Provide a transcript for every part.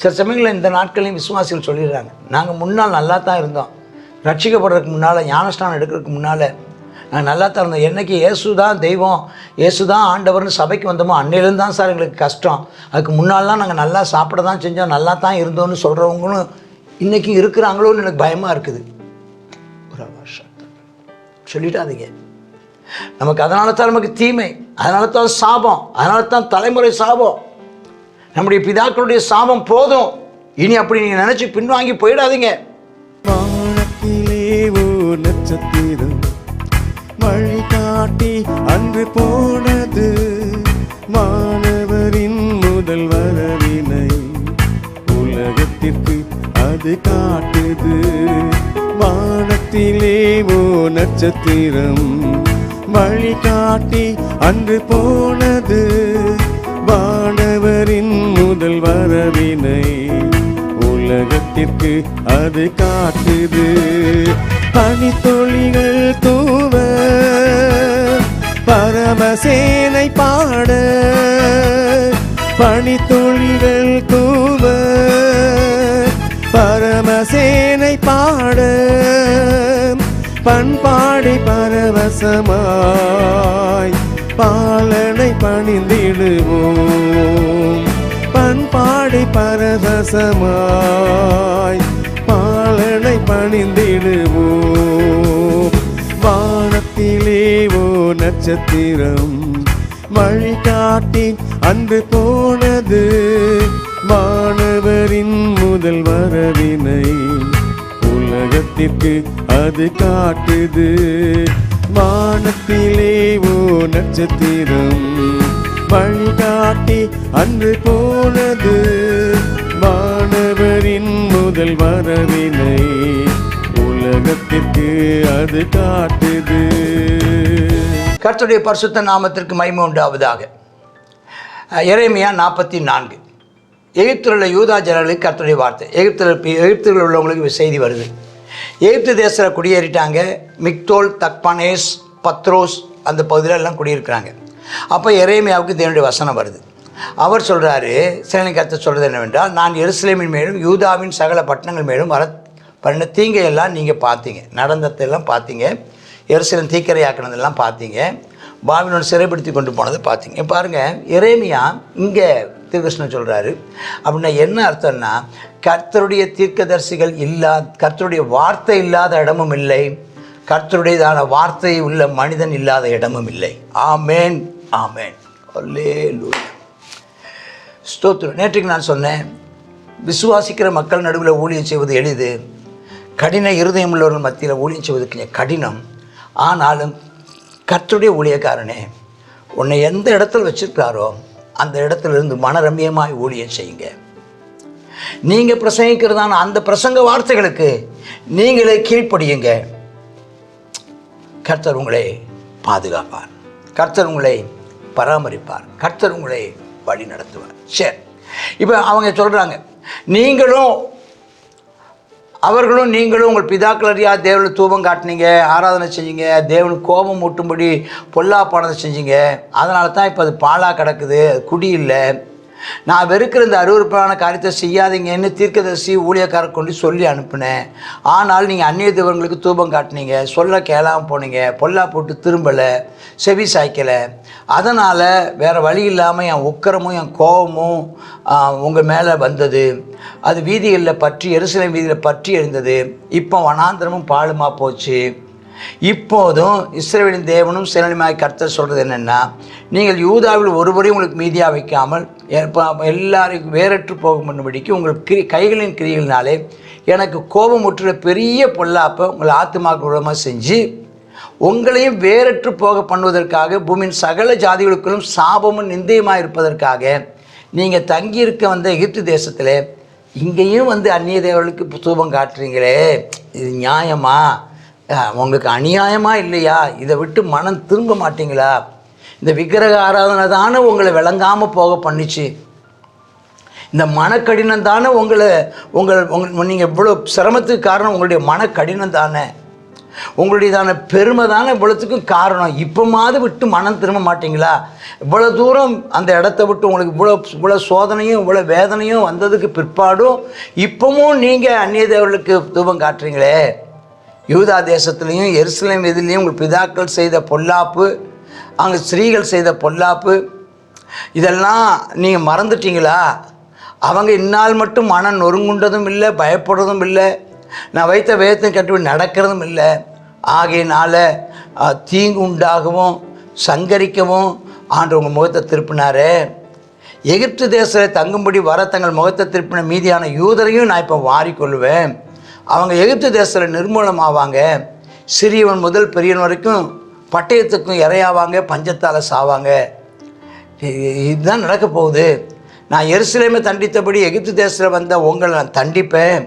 சில சமயங்களில் இந்த நாட்களையும் விசுவாசிகள் சொல்லிடுறாங்க, நாங்கள் முன்னால் நல்லா தான் இருந்தோம், ரட்சிக்கப்படுறதுக்கு முன்னால், ஞானஸ்நானம் எடுக்கிறதுக்கு முன்னால் நாங்கள் நல்லா தான் இருந்தோம், என்றைக்கு இயேசு தான் தெய்வம், இயேசு தான் ஆண்டவர்னு சபைக்கு வந்தோமோ அன்னையிலேருந்து தான் சார் எங்களுக்கு கஷ்டம், அதுக்கு முன்னாலாம் நாங்கள் நல்லா சாப்பிட தான் செஞ்சோம், நல்லா தான் இருந்தோம்னு சொல்கிறவங்களும் இன்றைக்கி இருக்கிறாங்களோன்னு எனக்கு பயமாக இருக்குது. ஒரு வருஷம் சொல்லிட்டாதீங்க. நமக்கு அதனால தான் நமக்கு தீமை, அதனால தான் சாபம், அதனால தான் தலைமுறை சாபம். நம்முடைய பிதாக்களுடைய சாபம் போதும், இனி அப்படி நீங்கள் நினச்சி பின்வாங்கி போயிடாதீங்க. வானத்திலே ஓர் நட்சத்திரம் வழிகாட்டி அன்று போனது, மாணவரின் முதல் வரவினை உலகத்திற்கு அது காட்டுது. வானத்திலே ஓர் நட்சத்திரம் வழிகாட்டி அன்று போனது, வானவரின் முதல் வரவினை உலகத்திற்கு அது காட்டுது. பனித்துளிகள் தூவ பரமசேனை பாட, பனித்துளிகள் தூவ பரமசேனை பாட, பண்பாடி பரவசமாய் பாலனை பணிந்திடுவோம், பண்பாடி பரவசமாய் பாலனை பணிந்திடுவோம். வானத்திலே ஓர் நட்சத்திரம் வழிகாட்டி அன்று போனது, மாணவரின் முதல் வரவினை உலகத்திற்கு அது காட்டுது. வானத்திலே ஓர் நட்சத்திரம் வழிகாட்டி அன்று போனது, மாணவரின் முதல் வரவினை உலகத்திற்கு அது காட்டுது. கர்த்தருடைய பரிசுத்த நாமத்திற்கு மகிமை உண்டாவதாக. எரேமியா 44. எகிப்தில் உள்ள யூதா ஜனங்களுக்கு கர்த்தருடைய வார்த்தை. எகிப்தில் உள்ளவங்களுக்கு செய்தி வருது. எகிப்து தேசத்தில் குடியேறிட்டாங்க. மிக்தோல், தக்பானேஸ், பத்ரோஸ் அந்த பகுதியில் எல்லாம் குடியிருக்கிறாங்க. அப்போ எரேமியாவுக்கு தேவனுடைய வசனம் வருது. அவர் சொல்கிறாரு, சேனை கர்த்தர் சொல்கிறது என்னவென்றால், நான் எருசலேமின் மேலும் யூதாவின் சகல பட்டணங்கள் மேலும் பண்ண தீங்கையெல்லாம் நீங்கள் பார்த்தீங்க, நடந்ததெல்லாம் பார்த்தீங்க, எருசலேம் தீக்கரையாக்கினதெல்லாம் பார்த்தீங்க, பாபிலோன் சிறைப்படுத்தி கொண்டு போனதை பார்த்தீங்க. பாருங்கள், எரேமியா இங்கே தீர்க்கதரிசனம் சொல்கிறாரு. அப்படின்னா என்ன அர்த்தம்னா, கர்த்தருடைய தீர்க்கதரிசிகள் கர்த்தருடைய வார்த்தை இல்லாத இடமும் இல்லை, கர்த்தருடையதான வார்த்தை உள்ள மனிதன் இல்லாத இடமும் இல்லை. ஆமேன், ஆமேன், அல்லேலூயா, ஸ்தோத்திரம். நேற்றுக்கு நான் சொன்னேன், விசுவாசிக்கிற மக்கள் நடுவில் ஊழியம் செய்வது எளிது, கடின இருதயம் உள்ளவர்கள் மத்தியில் ஊழியம் செய்வது கொஞ்சம் கடினம். ஆனாலும் கர்த்தருடைய ஊழியக்காரனே, உன்னை எந்த இடத்துல வச்சுருக்காரோ அந்த இடத்துலேருந்து மனரம்யமாய் ஊழியம் செய்யுங்க. நீங்கள் பிரசங்கிக்கிறதான அந்த பிரசங்க வார்த்தைகளுக்கு நீங்களே கீழ்ப்படியுங்க. கர்த்தர் உங்களை பாதுகாப்பார், கர்த்தர் உங்களை பராமரிப்பார், கர்த்தர் உங்களை வழி நடத்துவார். சரி, இப்போ அவங்க சொல்கிறாங்க, நீங்களும் உங்கள் பிதாக்கள் அறியா தேவனுக்கு தூபம் காட்டினீங்க, ஆராதனை செஞ்சீங்க, தேவனுக்கு கோபம் மூட்டும்படி பொல்லாப்பானதை செஞ்சீங்க, அதனால தான் இப்போ அது பாலாக கிடக்குது, குடி இல்லை. நான் வெறுக்கிற இந்த அருவருப்பான காரியத்தை செய்யாதீங்கன்னு தீர்க்கதரிசி ஊழியக்காரர் கொண்டு சொல்லி அனுப்பினேன். ஆனால் நீங்கள் அந்நிய தேவர்களுக்கு தூபம் காட்டினீங்க, சொல்ல கேளாமல் போனீங்க, பொல்லா போட்டு திரும்பலை, செவி சாய்க்கலை. அதனால் வேறு வழி இல்லாமல் என் உக்கிரமும் என் கோபமும் உங்கள் மேலே வந்தது. அது வீதிகளில் பற்றி, எருசலேம் வீதியில் பற்றி எழுந்தது. இப்போ வனாந்திரமும் பாலுமா போச்சு. இப்போதும் இஸ்ரவேலின் தேவனும் சேனையுமாகிய கர்த்தர் சொல்கிறது என்னென்னா, நீங்கள் யூதாவில் ஒருவரையும் உங்களுக்கு மீதியாக வைக்காமல் எல்லாரையும் வேறற்று போகும்படிக்கு உங்கள் கைகளின் கிரிகளினாலே எனக்கு கோபமுற்றுள்ள பெரிய பொல்லாப்பை உங்கள் ஆத்துமாக்கு விரோதமாக செஞ்சு உங்களையும் வேறற்று போக பண்ணுவதற்காக பூமியின் சகல ஜாதிகளுக்கும் சாபமும் நிந்தையுமாக இருப்பதற்காக நீங்கள் தங்கியிருக்க வந்த எகிப்து தேசத்தில் இங்கேயும் வந்து அந்நிய தேவர்களுக்கு தூபம் காட்டுறீங்களே, இது நியாயமா? உங்களுக்கு அநியாயமாக இல்லையா? இதை விட்டு மனம் திரும்ப மாட்டீங்களா? இந்த விக்கிரக ஆராதனை தானே உங்களை விளங்காமல் போக பண்ணிச்சு. இந்த மனக்கடினம் தானே நீங்கள் இவ்வளோ சிரமத்துக்கு காரணம் உங்களுடைய மனக்கடினம் தானே. உங்களுடையதான பெருமை தானே இவ்வளோத்துக்கும் காரணம். இப்போமாவது விட்டு மனம் திரும்ப மாட்டிங்களா? இவ்வளோ தூரம் அந்த இடத்த விட்டு உங்களுக்கு இவ்வளோ சோதனையும் இவ்வளோ வேதனையும் வந்ததுக்கு பிற்பாடும் இப்போவும் நீங்கள் அந்நிய தேவர்களுக்கு தூபம் காட்டுறீங்களே. யூதா தேசத்துலேயும் எருசலேம் இதுலேயும் உங்கள் பிதாக்கள் செய்த பொல்லாப்பு, அங்கே ஸ்திரீகள் செய்த பொல்லாப்பு, இதெல்லாம் நீங்கள் மறந்துட்டீங்களா? அவங்க இந்நாள் மட்டும் மனம் நொறுங்குண்டதும் இல்லை, பயப்படுறதும் இல்லை, நான் வைத்த வேதத்தை கட்டுப்படி நடக்கிறதும் இல்லை. ஆகையினால தீங்கு உண்டாகவும் சங்கரிக்கவும் ஆண்டவங்க முகத்தை திருப்பினாரு. எகிப்து தேசத்தில் தங்கும்படி வர தங்கள் முகத்தை திருப்பின மீதியான யூதரையும் நான் இப்போ வாரிக்கொள்வேன். அவங்க எகிப்து தேசத்தில் நிர்மூலமாவாங்க. சிறியவன் முதல் பெரியவன் வரைக்கும் பட்டயத்துக்கும் இறையாவாங்க, பஞ்சத்தால் சாவாங்க. இதுதான் நடக்க போகுது. நான் எருசலேமை தண்டித்தபடி எகிப்து தேசத்தில் வந்த உங்களை நான் தண்டிப்பேன்.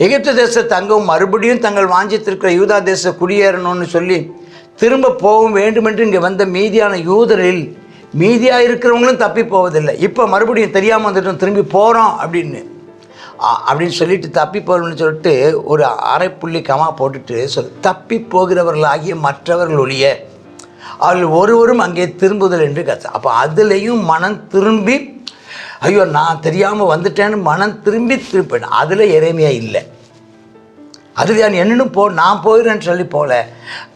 எகிப்து தேசத்தை தங்கவும் மறுபடியும் தங்கள் வாஞ்சித்திருக்கிற யூதா தேச குடியேறணும்னு சொல்லி திரும்ப போகவும் வேண்டுமென்று இங்கே வந்த மீதியான யூதரில் மீதியாக இருக்கிறவங்களும் தப்பி போவதில்லை. இப்போ மறுபடியும் தெரியாமல் வந்துட்டோம், திரும்பி போகிறோம் அப்படின்னு சொல்லிட்டு தப்பி போகணும்னு சொல்லிட்டு ஒரு அரைப்புள்ளி கமா போட்டுட்டு தப்பி போகிறவர்களாகிய மற்றவர்கள் ஒழிய அவர்கள் ஒருவரும் அங்கே திரும்புதல் என்று கற்று. அப்போ அதுலேயும் மனம் திரும்பி, ஐயோ நான் தெரியாமல் வந்துட்டேன்னு மனம் திரும்பினேன். அதில் எரேமியா இல்லை. அதில் என்னன்னு நான் போகிறேன்னு சொல்லி போகல.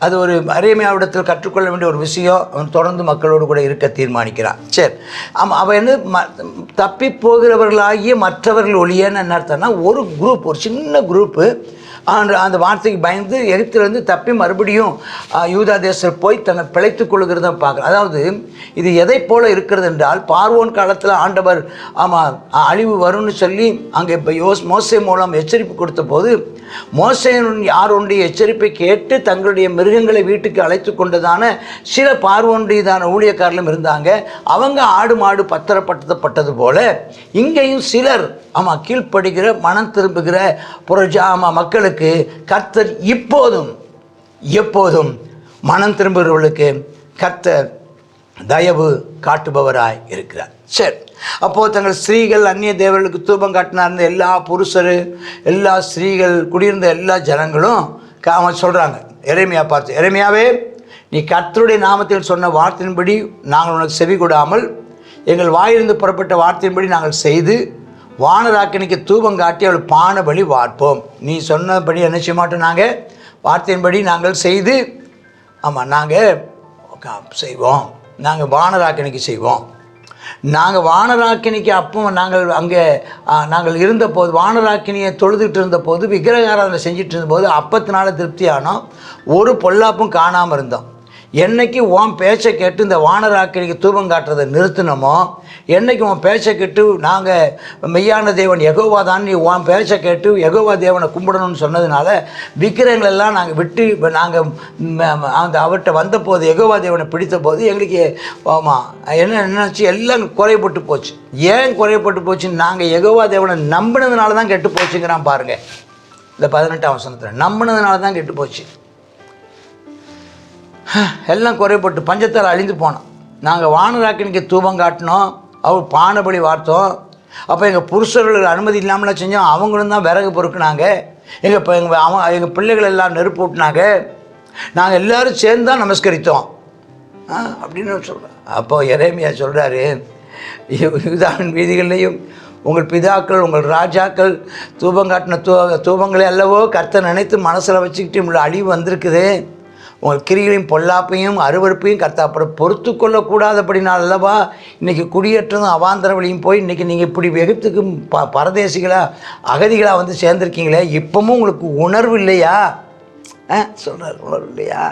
அது ஒரு எரேமியாவிடத்தில் கற்றுக்கொள்ள வேண்டிய ஒரு விஷயம். அவன் தொடர்ந்து மக்களோடு கூட இருக்க தீர்மானிக்கிறான். சரி, ஆமாம். அவன் என்ன தப்பி போகிறவர்களாகிய மற்றவர்கள் ஒழியன்னு என்ன அர்த்தம்னா, ஒரு குரூப், ஒரு சின்ன குரூப்பு அந்த வார்த்தைக்கு பயந்து எகிப்திலிருந்து தப்பி மறுபடியும் யூதா தேசத்தில் போய் தன்னை பிழைத்துக் கொள்கிறத பார்க்குறேன். அதாவது இது எதை போல் இருக்கிறது என்றால், பார்வோன் காலத்தில் ஆண்டவர் அழிவு வரும்னு சொல்லி அங்கே இப்போ மோசே மூலம் எச்சரிப்பு கொடுத்த போது மோசேன் யாருடைய எச்சரிப்பை கேட்டு தங்களுடைய மிருகங்களை வீட்டுக்கு அழைத்து கொண்டதான சில பார்வோனுடையதான ஊழியக்காரர்களும் இருந்தாங்க. அவங்க ஆடு மாடு பத்திரப்படுத்தப்பட்டது போல இங்கேயும் சிலர் கீழ்ப்படுகிற மனம் திரும்புகிற மக்களுக்கு கர்த்தர் இப்போதும் எப்போதும் மனம் திரும்புகிறவர்களுக்கு கர்த்தர் தயவு காட்டுபவராய் இருக்கிறார். சரி, அப்போது தங்கள் ஸ்திரீகள் அந்நிய தேவர்களுக்கு தூபம் காட்டினார்ந்த எல்லா புருஷரு, எல்லா ஸ்திரீகள், குடியிருந்த எல்லா ஜனங்களும் அவன் சொல்கிறாங்க எரேமியா பார்த்து, எரேமியாவே நீ கர்த்தருடைய நாமத்தில் சொன்ன வார்த்தையின்படி நாங்கள் உனக்கு செவி கொடாமல் எங்கள் வாயிலிருந்து புறப்பட்ட வார்த்தையின்படி நாங்கள் செய்து வானராக்கினிக்கு தூபம் காட்டி அவள் பான பலி வார்ப்போம். நீ சொன்னபடி என்ன செய்ய மாட்டோம், நாங்கள் வார்த்தையின்படி நாங்கள் செய்து நாங்கள் செய்வோம். நாங்கள் வானராக்கினிக்கு செய்வோம். நாங்கள் வானராக்கினிக்கு அப்போ நாங்கள் இருந்தபோது வானராக்கினியை தொழுதுகிட்டு இருந்தபோது விக்கிரக ஆராதனை செஞ்சுட்டு இருந்தபோது அப்பத்தினால திருப்தியானோம், ஒரு பொல்லாப்பும் காணாமல் இருந்தோம். என்னைக்கு உன் பேச்சை கேட்டு இந்த வானராக்கினிக்கு தூபம் காட்டுறதை நிறுத்தினோமோ, என்னைக்கு உன் பேச்சை கேட்டு நாங்கள் மெய்யான தேவன் யெகோவா தான், நீ உன் பேச்சை கேட்டு யெகோவா தேவனை கும்பிடணும்னு சொன்னதுனால விக்கிரகங்களெல்லாம் நாங்கள் விட்டு நாங்கள் அவர்கிட்ட வந்தபோது யெகோவா தேவனை பிடித்த போது எங்களுக்கு என்னாச்சு, எல்லாம் குறைபட்டு போச்சு. ஏன் குறைபட்டு போச்சுன்னு, நாங்கள் யெகோவா தேவனை நம்பினதுனால தான் கெட்டு போச்சுங்கிறான் பாருங்கள். இந்த 18ஆம் வசனத்தில் நம்பினதுனால தான் கெட்டு போச்சு. எல்லாம் குறைபட்டு பஞ்சத்தால் அழிந்து போனோம். நாங்கள் வானராக்கினிக்கு தூபம் காட்டினோம், அவர் பானபலி வார்த்தோம். அப்போ எங்கள் புருஷர்களுக்கு அனுமதி இல்லாமலாம் செஞ்சோம். அவங்களும் தான் விறகு பொறுக்குனாங்க. எங்கள் பிள்ளைகள் எல்லாம் நெருப்பு விட்டுனாங்க. நாங்கள் எல்லோரும் சேர்ந்து தான் நமஸ்கரித்தோம் அப்படின்னு சொல்கிறேன். அப்போது எரேமியா சொல்கிறாரு, யூதாவின் வீதிகள்லையும் உங்கள் பிதாக்கள் உங்கள் ராஜாக்கள் தூபம் காட்டின தூபங்களே அல்லவோ கர்த்தர் நினைத்து மனசில் வச்சுக்கிட்டு இவ்வளோ அழிவு வந்திருக்குது. உங்கள் கிரிகளையும் பொல்லாப்பையும் அருவருப்பையும் கர்த்தர் அப்புறம் பொறுத்து கொள்ளக்கூடாதபடினால் அல்லவா இன்றைக்கி குடியேற்றதும் அவாந்தர வழியும் போய் இன்றைக்கி நீங்கள் இப்படி எகிப்துக்கு பரதேசிகளாக அகதிகளாக வந்து சேர்ந்துருக்கீங்களே, இப்போவும் உங்களுக்கு உணர்வு இல்லையா சொல்கிறார், உணர்வு இல்லையா?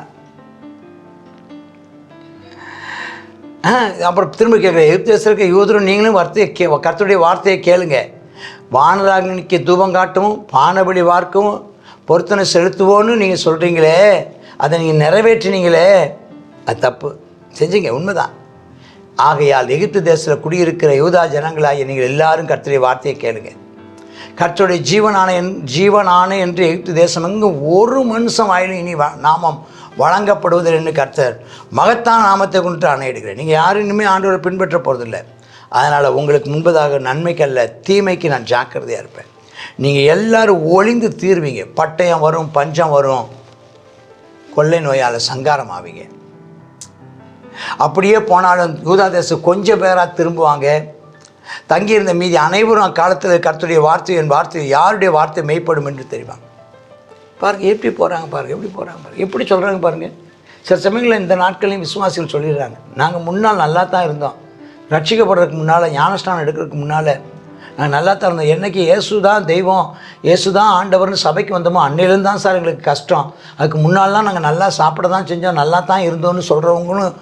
அப்புறம் திரும்ப கேட்குறேன், எகிப்து தேசத்தில் யூதரும் நீங்களும் கர்த்தருடைய வார்த்தையை கேளுங்க. வானராக்கினிக்கு தூபம் காட்டவும் பானபலி வார்க்கவும் பொருத்தனை செலுத்துவோன்னு நீங்கள் சொல்கிறீங்களே, அதை நீங்கள் நிறைவேற்றினீங்களே, அது தப்பு செஞ்சீங்க, உண்மைதான். ஆகையால் எகிப்து தேசத்தில் குடியிருக்கிற யூதா ஜனங்களாகிய நீங்கள் எல்லாரும் கர்த்தருடைய வார்த்தையை கேளுங்க. கர்த்தருடைய ஜீவனான என்று எகிப்து தேசம் எங்கும் ஒரு மனுஷன் வாயிலும் இனி நாமம் வழங்கப்படுவதில்லை என்று கர்த்தர் மகத்தான நாமத்தை கொண்டு ஆணையிடுகிறேன். நீங்கள் யாரும் இனிமேல் ஆண்டவரை பின்பற்ற போகிறதில்லை. அதனால் உங்களுக்கு முன்பதாக நன்மைக்கல்ல தீமைக்கு நான் ஜாக்கிரதையாக இருப்பேன். நீங்கள் எல்லோரும் ஒளிந்து தீர்வீங்க. பட்டயம் வரும், பஞ்சம் வரும், கொள்ளை நோயால் சங்காரம் ஆவீங்க. அப்படியே போனாலும் யூதா தேசம் கொஞ்சம் பேராக திரும்புவாங்க. தங்கியிருந்த மீதி அனைவரும் அக்காலத்தில் கர்த்தருடைய வார்த்தை, என் வார்த்தை யாருடைய வார்த்தை மெய்ப்படும் என்று தெரிவாங்க. பாருங்கள் எப்படி போகிறாங்க, பாருங்கள் எப்படி சொல்கிறாங்க பாருங்கள். சில சமயங்களில் இந்த நாட்களையும் விசுவாசிகள் சொல்லிடுறாங்க, நாங்கள் முன்னால் நல்லா தான் இருந்தோம், ரட்சிக்கப்படுறதுக்கு முன்னால், ஞானஸ்நானம் எடுக்கிறதுக்கு முன்னால் நாங்கள் நல்லா தான் இருந்தோம். என்றைக்கு இயேசு தான் தெய்வம், இயேசு தான் ஆண்டவர்னு சபைக்கு வந்தோமோ அன்னையிலேருந்து தான் சார் எங்களுக்கு கஷ்டம். அதுக்கு முன்னாலாம் நாங்கள் நல்லா சாப்பிட தான் செஞ்சோம், நல்லா தான் இருந்தோம்னு சொல்கிறவங்களும்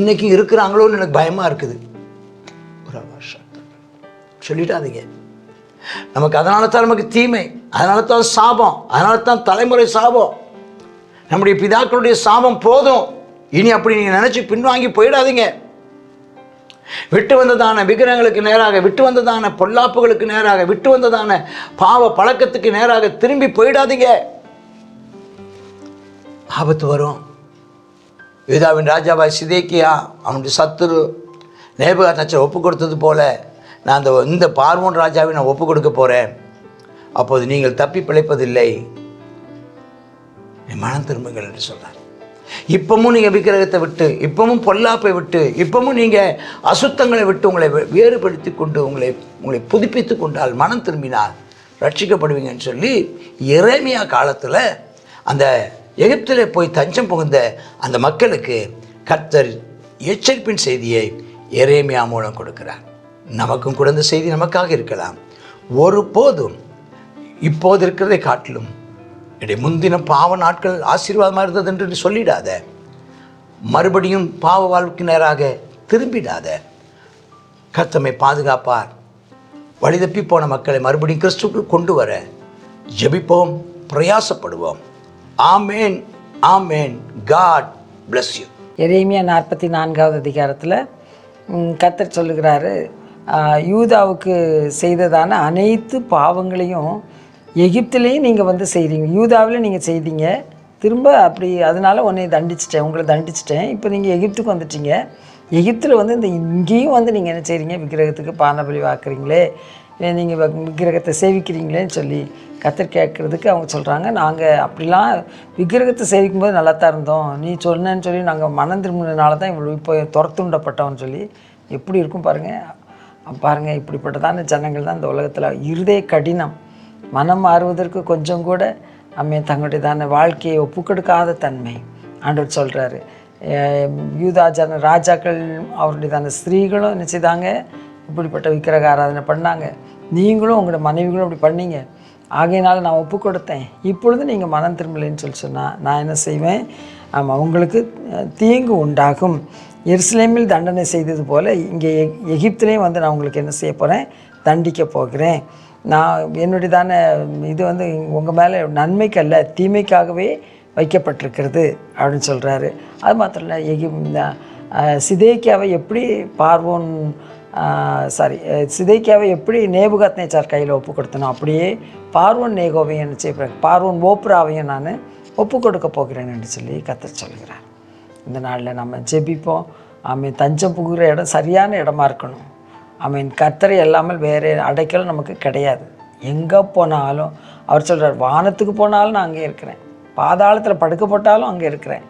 இன்றைக்கி இருக்கிறாங்களோன்னு எனக்கு பயமாக இருக்குது. ஒரு வருஷம் சொல்லிட்டாதீங்க. நமக்கு அதனால தான் நமக்கு தீமை, அதனால தான் சாபம், அதனால தான் தலைமுறை சாபம். நம்முடைய பிதாக்களுடைய சாபம் போதும், இனி அப்படி நீங்கள் நினச்சி பின்வாங்கி போயிடாதீங்க. விட்டு வந்ததான விக்கிரகங்களுக்கு நேராக, விட்டு வந்ததான பொல்லாப்புகளுக்கு நேராக, விட்டு வந்ததான பாவ பழக்கத்துக்கு நேராக திரும்பி போயிடாதீங்க. ஆபத்து வரும். யூதாவின் ராஜாவாய் சிதேக்கியா அவனுடைய சத்துரு நேபுகாத்நேச்சர் ஒப்பு கொடுத்தது போல நான் இந்த பார்வோன் ராஜாவை நான் ஒப்பு கொடுக்க போகிறேன். அப்போது நீங்கள் தப்பி பிழைப்பதில்லை, மனம் திரும்புங்கள் என்று சொல்கிறார். இப்பவும் நீங்கள் விக்கிரகத்தை விட்டு, இப்பவும் பொல்லாப்பை விட்டு, இப்பவும் நீங்கள் அசுத்தங்களை விட்டு உங்களை வேறுபடுத்தி கொண்டு உங்களை புதுப்பித்து கொண்டால், மனம் திரும்பினால் ரட்சிக்கப்படுவீங்கன்னு சொல்லி எரேமியா காலத்தில் அந்த எகிப்திலே போய் தஞ்சம் புகுந்த அந்த மக்களுக்கு கர்த்தர் எச்சரிப்பின் செய்தியை எரேமியா மூலம் கொடுக்கிறார். நமக்கும் கூட இந்த செய்தி நமக்காக இருக்கலாம். ஒருபோதும் இப்போது இருக்கிறதை காட்டிலும் என்னுடைய முந்தின பாவ நாட்கள் ஆசீர்வாதமாக இருந்தது என்று சொல்லிடாத. மறுபடியும் பாவ வாழ்வுக்கு நேராக திரும்பிடாத. கர்த்தமை பாதுகாப்பார். வழிதப்பி போன மக்களை மறுபடியும் கிறிஸ்துவுக்குள் கொண்டு வர ஜெபிப்போம், பிரயாசப்படுவோம். ஆமேன், ஆமேன். God bless you. எரேமியா 44வது அதிகாரத்தில் கர்த்தர் சொல்லுகிறாரு, யூதாவுக்கு செய்ததான அனைத்து பாவங்களையும் எகிப்திலையும் நீங்கள் வந்து செய்கிறீங்க, யூதாவில் நீங்கள் செய்தீங்க, திரும்ப அப்படி அதனால் உங்களை தண்டிச்சிட்டேன். இப்போ நீங்கள் எகிப்துக்கு வந்துட்டீங்க. எகிப்தில் வந்து இங்கேயும் வந்து நீங்கள் என்ன செய்கிறீங்க, விக்கிரகத்துக்கு பானபலி வாக்குறீங்களே, நீங்கள் விக்கிரகத்தை சேவிக்கிறீங்களேன்னு சொல்லி கர்த்தர் கேட்குறதுக்கு அவங்க சொல்கிறாங்க, நாங்கள் அப்படிலாம் விக்கிரகத்தை சேவிக்கும்போது நல்லா தான் இருந்தோம், நீ சொன்னேன்னு சொல்லி நாங்கள் மனம் திரும்பினால தான் இவ்வளோ இப்போ துரத்துண்டப்பட்டோன்னு சொல்லி. எப்படி இருக்கும் பாருங்கள். இப்படிப்பட்டதான ஜனங்கள் தான் இந்த உலகத்தில். இருதய கடினம், மனம் மாறுவதற்கு கொஞ்சம் கூட தங்களுடையதான வாழ்க்கையை ஒப்புக்கொடுக்காத தன்மை ஆண்டவர் சொல்கிறாரு. யூதா ராஜாக்கள் அவருடையதான ஸ்திரீகளும் என்ன செய்தாங்க, இப்படிப்பட்ட விக்கிரக ஆராதனை பண்ணாங்க. நீங்களும் உங்களோட மனைவிகளும் அப்படி பண்ணீங்க, ஆகையினால நான் ஒப்பு கொடுத்தேன். இப்பொழுது நீங்கள் மனம் திரும்பலைன்னு சொன்னால் நான் என்ன செய்வேன், உங்களுக்கு தீங்கு உண்டாகும். எருசலேமில் தண்டனை செய்தது போல் இங்கே எகிப்திலையும் வந்து நான் உங்களுக்கு என்ன செய்ய போகிறேன், தண்டிக்க போகிறேன். நான் என்னுடையதான இது வந்து உங்கள் மேலே நன்மைக்கல்ல தீமைக்காகவே வைக்கப்பட்டிருக்கிறது அப்படின்னு சொல்கிறாரு. அது மாத்திரம் இல்லை, சிதேக்கியாவை எப்படி சிதேக்கியாவை எப்படி நேபுகாத்நேச்சார் கையில் ஒப்பு கொடுத்தனோ அப்படியே பார்வோன் நேகோவையும் என்ன செய்ய, பார்வோன் ஓப்ராவையும் நான் ஒப்பு கொடுக்க போகிறேன் என்று சொல்லி கர்த்தர் சொல்கிறார். இந்த நாளில் நம்ம ஜெபிப்போம். தஞ்சம் புகுகிற இடம் சரியான இடமா இருக்கணும். கர்த்தரை இல்லாமல் வேறு அடைக்கலும் நமக்கு கிடையாது. எங்கே போனாலும் அவர் சொல்கிறார், வானத்துக்கு போனாலும் நான் அங்கே இருக்கிறேன், பாதாளத்தில் படுக்க போட்டாலும் அங்கே இருக்கிறேன்,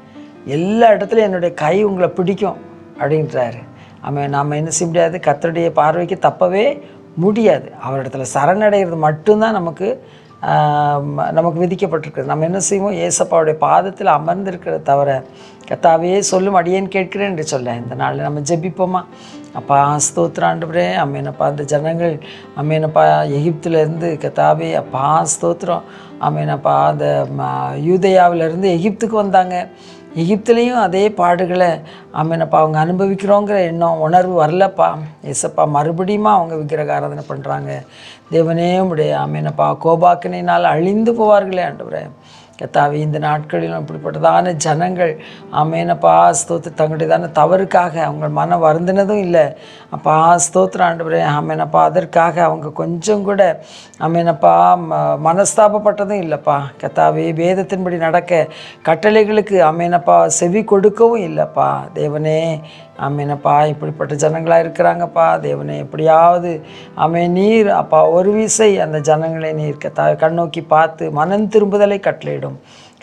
எல்லா இடத்துலையும் என்னுடைய கை உங்களை பிடிக்கும் அப்படின்றாரு. நாம் என்ன செய்ய முடியாது, கர்த்தருடைய பார்வைக்கு தப்பவே முடியாது. அவரிடத்துல சரணடைகிறது மட்டும்தான் நமக்கு விதிக்கப்பட்டிருக்குது. நம்ம என்ன செய்வோம், ஏசப்பாவுடைய பாதத்தில் அமர்ந்திருக்கிறத தவிர கர்த்தாவே சொல்லும் அடியேன் கேட்கிறேன் என்று சொல்ல. இந்த நாளில் நம்ம ஜெபிப்போமா. அப்பா ஸ்தோத்திரம் ஆண்டவரே, அம்மேனப்பா அந்த ஜனங்கள் அம்மேனப்பா எகிப்திலேருந்து கர்த்தாவே அப்பா ஸ்தோத்திரம் அம்மேனப்பா அந்த யூதேயாவிலேருந்து எகிப்துக்கு வந்தாங்க. எகிப்துலேயும் அதே பாடுகளை அம்மேனப்பா அவங்க அனுபவிக்கிறோங்கிற எண்ணம் உணர்வு வரலப்பா. ஏசப்பா மறுபடியும் அவங்க விக்கிரக ஆராதனை பண்ணுறாங்க. தேவனே உடைய அம்மேனப்பா கோபாக்கினால் அழிந்து போவார்களே ஆண்டவரே. கர்த்தாவே இந்த நாட்களிலும் இப்படிப்பட்டதான ஜனங்கள் ஆமேனப்பா ஸ்தோத்திரம் தங்களுடையதான தவறுக்காக அவங்க மனம் வருந்தினதும் இல்லை. அப்பா ஸ்தோத்திரம் ஆண்டவரே. ஆமேனப்பா அதற்காக அவங்க கொஞ்சம் கூட ஆமேனப்பா மனஸ்தாபப்பட்டதும் இல்லைப்பா. கர்த்தாவே வேதத்தின்படி நடக்க கட்டளைகளுக்கு ஆமேனப்பா செவி கொடுக்கவும் இல்லைப்பா. தேவனே ஆமேனப்பா இப்படிப்பட்ட ஜனங்களாக இருக்கிறாங்கப்பா. தேவனே எப்படியாவது நீர் அப்பா ஒரு விசை அந்த ஜனங்களை நீர் கண்ணோக்கி பார்த்து மனம் திரும்புதலை கட்டளையிடும்.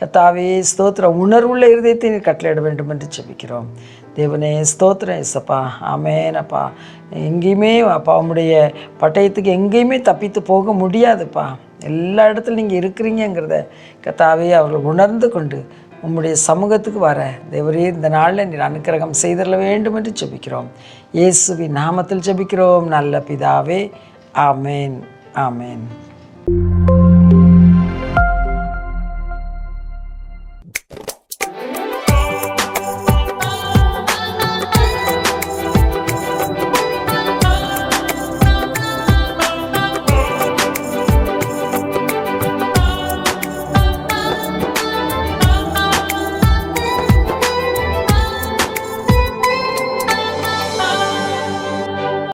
கர்த்தாவே ஸ்தோத்திரம், உணர்வுள்ள இருதயத்தை நீர் கட்டளையிட வேண்டும் என்று ஜெபிக்கிறோம். தேவனே ஸ்தோத்திரம் இயேசப்பா. ஆமென் அப்பா. எங்கேயுமே அப்பா உம்முடைய பட்டயத்துக்கு எங்கேயுமே தப்பித்து போக முடியாதுப்பா. எல்லா இடத்துலையும் நீங்கள் இருக்கிறீங்கிறத கர்த்தாவே அவர்கள் உணர்ந்து கொண்டு உம்முடைய சமூகத்துக்கு வர தேவரே இந்த நாளில் நீர் அனுக்கிரகம் செய்தரல வேண்டும் என்று ஜெபிக்கிறோம். இயேசுவின் நாமத்தில் ஜெபிக்கிறோம் நல்ல பிதாவே. ஆமேன், ஆமேன்.